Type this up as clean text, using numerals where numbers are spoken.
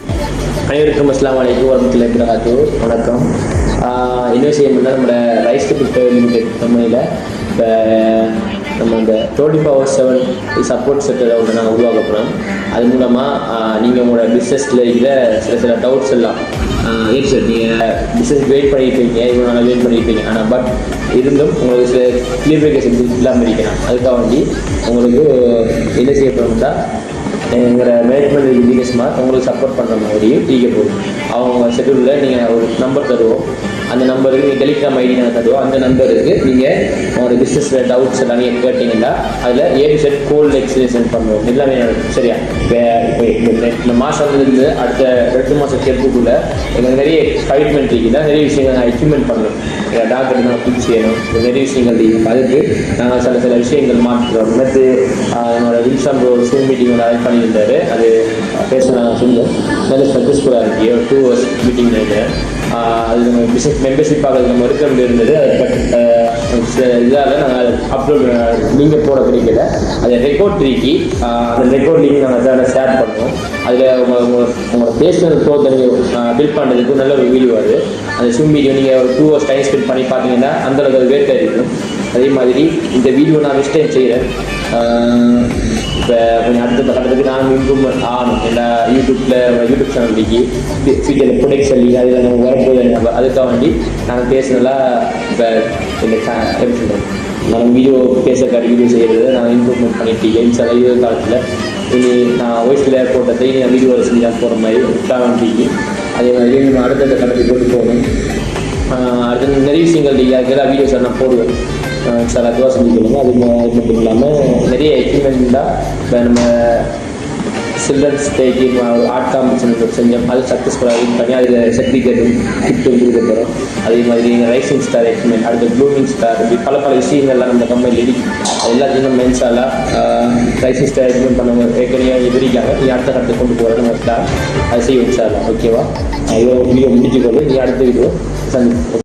அனைவருக்கும் அஸ்ஸலாமு அலைக்கும் வரஹ்மத்துல்லாஹி வபரகாத்துஹு. வணக்கம். என்ன செய்யணும்னா நம்மளோட ரைஸ் பிக்டர் லிமிடெட் கம்பெனியில் இப்போ நம்ம இந்த 24/7 சப்போர்ட் சென்டரை ஒன்று நாங்கள் உருவாக்க போகிறோம். அது மூலமாக நீங்கள் உங்களோட பிஸ்னஸில் இருக்கிற சில டவுட்ஸ் எல்லாம் ஏன் சார் நீங்கள் பிஸ்னஸ் வெயிட் பண்ணியிருப்பீங்க, இவ்வளோ நாள் வெயிட் பண்ணியிருப்பீங்க, ஆனால் பட் இருந்தும் உங்களுக்கு சில கிளியரிஃபிகேஷன் இல்லாமல் இருக்கணும். அதுக்காக வேண்டி உங்களுக்கு என்ன செய்ய போகிறோம்னா எங்களோட மேனேஜ்மெண்ட் இன்ஜினியர்ஸ்மார் உங்களுக்கு சப்போர்ட் பண்ணுற மாதிரியும் தீக்க போகுது. அவங்க ஷெட்யூலில் நீங்கள் ஒரு நம்பர் தருவோம். அந்த நம்பருக்கு நீங்கள் டெலிகிராம் ஐடி நாங்கள் தருவோம். அந்த நம்பருக்கு நீங்கள் உங்களோட பிஸ்னஸில் டவுட்ஸ் எல்லாம் நீங்கள் கேட்டிங்கன்னா அதில் ஏபிசெட் கோல்டு எக்ஸ்பிளேஷன் பண்ணுவோம். எல்லாமே சரியா. இப்போ இந்த மாதத்துலேருந்து அடுத்த 2 மாதம் கேட்புக்குள்ளே எங்களுக்கு நிறைய எக்ஸைட்மெண்ட் இருக்குன்னா நிறைய விஷயங்கள் நாங்கள் எக்யூப்மெண்ட் பண்ணணும். டாக்டர் நாங்கள் புது செய்யணும். நிறைய விஷயங்கள் இருக்குது. அதுக்கு நாங்கள் சில விஷயங்கள் மாற்றுறோம். நேற்று என்னோட வில்சான் சூம் மீட்டிங் அரேஞ்ச் பண்ணியிருந்தாரு. அது பேச நாங்கள் சொன்னோம். நல்ல சக்ஸஸ்ஃபுல்லாக இருக்கு. 2 hours மீட்டிங் நினைக்கிறேன். அது நம்ம பிஸ்னஸ் மெம்பர்ஷிப் ஆகிறது நம்ம இருக்க இருந்தது. இதால் நாங்கள் அப்லோட் லிங்கை போட கிடைக்கல. அதை ரெக்கார்ட் நீக்கி அந்த ரெக்கார்ட் லிங்க் நாங்கள் அதில் ஷேர் பண்ணுவோம். அதில் உங்களோட பேசுனது ப்ரோத்தை நீங்கள் பில்ட் பண்ணுறதுக்கு நல்ல ஒரு வீடியோ வருது. அந்த ஜூம் வீடியோ நீங்கள் ஒரு 2 hours டைம் ஸ்பெண்ட் பண்ணி பார்த்தீங்கன்னா அந்தளவுக்கு அது வேட்டாக இருக்கும். அதே மாதிரி இந்த வீடியோ நான் நெக்ஸ்ட் டைம் செய்கிறேன். இப்போ கொஞ்சம் அடுத்த கட்டத்துக்கு நாங்கள் இம்ப்ரூவ்மெண்ட் ஆகணும். எல்லா யூடியூப் சேனலுக்கு ஃபியூச்சரில் ப்ரொடக்ட் சொல்லி அதில் நம்ம வரப்போகுது. அதுக்காக வேண்டி நாங்கள் பேசுனதெல்லாம் இப்போ இந்த எப்படி சொல்கிறோம், நாங்கள் வீடியோ செய்கிறது நாங்கள் இம்ப்ரூவ்மெண்ட் பண்ணிட்டு சில காலத்தில் இனி நான் வாய்ஸில் போட்டதை நான் வீடியோவில் செஞ்சு தான் போகிற மாதிரி உட்காந்துட்டு அதே மாதிரி நம்ம அடுத்த கட்டத்துக்கு கொண்டு போகணும். அடுத்த நிறைய விஷயங்கள் அதுக்கெல்லாம் வீடியோஸ் நான் போடுவேன். சார் அதுவாக செஞ்சுக்கணுங்க. அது மட்டும் இல்லாமல் நிறைய எக்யூப்மெண்ட்டாக இப்போ நம்ம சில்ட்ரன்ஸ் டேக்கு ஆர்ட் காம்படிஷன் செஞ்சோம். அது சக்ஸஸ்ஃபுல்லாக வின் பண்ணி அதில் சர்டிஃபிகேட்டும் கிஃப்ட்டும் கொடுக்க போகிறோம். அதே மாதிரி ரைசிங் ஸ்டார் எக்யூப்மெண்ட், அடுத்த ப்ளூமிங் ஸ்டார், இப்படி பல விஷயங்கள்லாம் நம்ம கம்பெனியில் இருக்கு. அது எல்லாத்தையும் நம்ம மென்ஸாலாம் ரைசிங் ஸ்டார் எக்யூப்மெண்ட் பண்ணவங்க ஏற்கனவே விரிக்காங்க. நீ அடுத்த கட்டத்தை கொண்டு போகிற நம்ம ஸ்டார் அதை செய்ய வச்சாலாம். ஓகேவா? இவ்வளோ வீடியோ முடிச்சுக்கொண்டு நீ அடுத்த வீடியோ சந்தி.